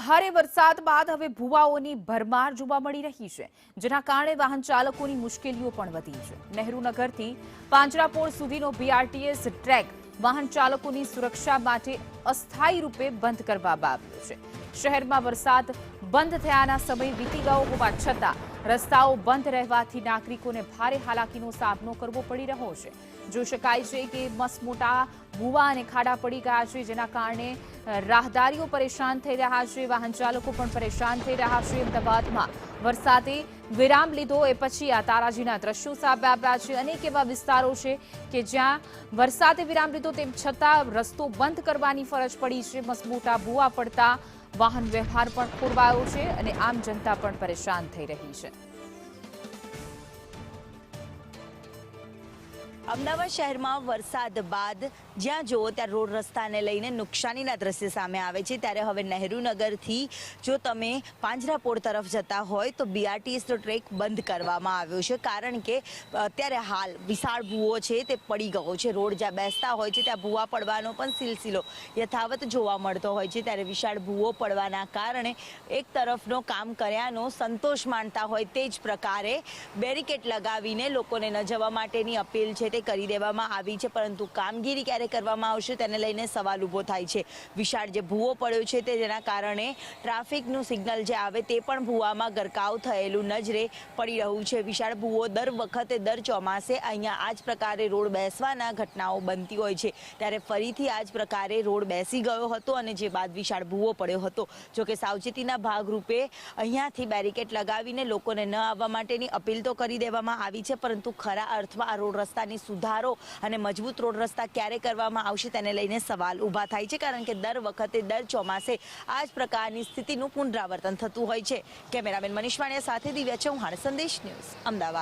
ભારે વરસાદ બાદ હવે ભૂવાઓની ભરમાર જોવા મળી રહી છે, જેના કારણે વાહન ચાલકોની મુશ્કેલીઓ પણ વધી છે. નહેરુનગરથી પાંજરાપોળ સુધીનો બીઆરટીએસ ટ્રેક વાહન ચાલકોની સુરક્ષા માટે અસ્થાયી રૂપે બંધ કરવામાં આવ્યો છે. શહેરમાં વરસાદ બંધ થયાના સમય વીતી ગયો હોવા છતાં રસ્તાઓ બંધ રહેવાથી નાગરિકોને ભારે હાલાકીનો સામનો કરવો પડી રહ્યો છે. જોઈ શકાય છે કે મસમોટા ભૂવા અને ખાડા પડી ગયા છે, જેના કારણે રાહદારીઓ પરેશાન થઈ રહ્યા છે, વાહન ચાલકો પણ પરેશાન થઈ રહ્યા છે. અમદાવાદમાં વરસાદે વિરામ લીધો એ પછી આ તારાજીના દ્રશ્યો સામે આવ્યા છે. અનેક એવા વિસ્તારો છે કે જ્યાં વરસાદે વિરામ લીધો તેમ છતાં રસ્તો બંધ કરવાની ફરજ પડી છે. મસમોટા ભૂવા પડતા વાહન વ્યવહાર પણ ખોરવાયો છે અને આમ જનતા પણ પરેશાન થઈ રહી છે. અમદાવાદ શહેરમાં વરસાદ બાદ જ્યાં જુઓ ત્યાં રોડ રસ્તાને લઈને નુકસાનીના દ્રશ્ય સામે આવે છે. ત્યારે હવે નહેરુનગરથી જો તમે પાંજરાપોળ તરફ જતા હોય તો બીઆરટીએસનો ટ્રેક બંધ કરવામાં આવ્યો છે, કારણ કે અત્યારે હાલ વિશાળ ભૂવો છે તે પડી ગયો છે. રોડ જ્યાં બેસતા હોય છે ત્યાં ભૂવા પડવાનો પણ સિલસિલો યથાવત જોવા મળતો હોય છે. ત્યારે વિશાળ ભૂવો પડવાના કારણે એક તરફનો કામ કર્યાનો સંતોષ માનતા હોય તે જ પ્રકારે બેરિકેડ લગાવીને લોકોને ન જવા માટેની અપીલ છે તે કરી દેવામાં આવી છે, પરંતુ કામગીરી ક્યારે કરવામાં આવશે તેને લઈને સવાલ ઊભો થાય છે. વિશાળ જે ભૂવો પડ્યો છે તે જેના કારણે ટ્રાફિકનું સિગ્નલ જે આવે તે પણ ભૂવામાં ગરકાવ થયેલું નજરે પડી રહ્યું છે. વિશાળ ભૂવો દર વખતે દર ચોમાસે અહીંયા આ જ પ્રકારે રોડ બેસવાના ઘટનાઓ બનતી હોય છે. ત્યારે ફરીથી આ જ પ્રકારે રોડ બેસી ગયો હતો અને જે બાદ વિશાળ ભૂવો પડ્યો હતો. જોકે સાવચેતીના ભાગરૂપે અહીંયાથી બેરિકેડ લગાવીને લોકોને ન આવવા માટેની અપીલ તો કરી દેવામાં આવી છે, પરંતુ ખરા અર્થમાં આ રોડ રસ્તાની સુધારો અને મજબૂત રોડ રસ્તા ક્યારે કરવામાં આવશે તેને લઈને સવાલ ઊભા થાય છે, કારણ કે દર વખતે દર ચોમાસે આ જ પ્રકારની સ્થિતિનું પુનરાવર્તન થતું હોય છે. કેમેરામેન મનીષ વાણિયા સાથે દિવ્યા ચૌહાણ, સંદેશ ન્યૂઝ, અમદાવાદ.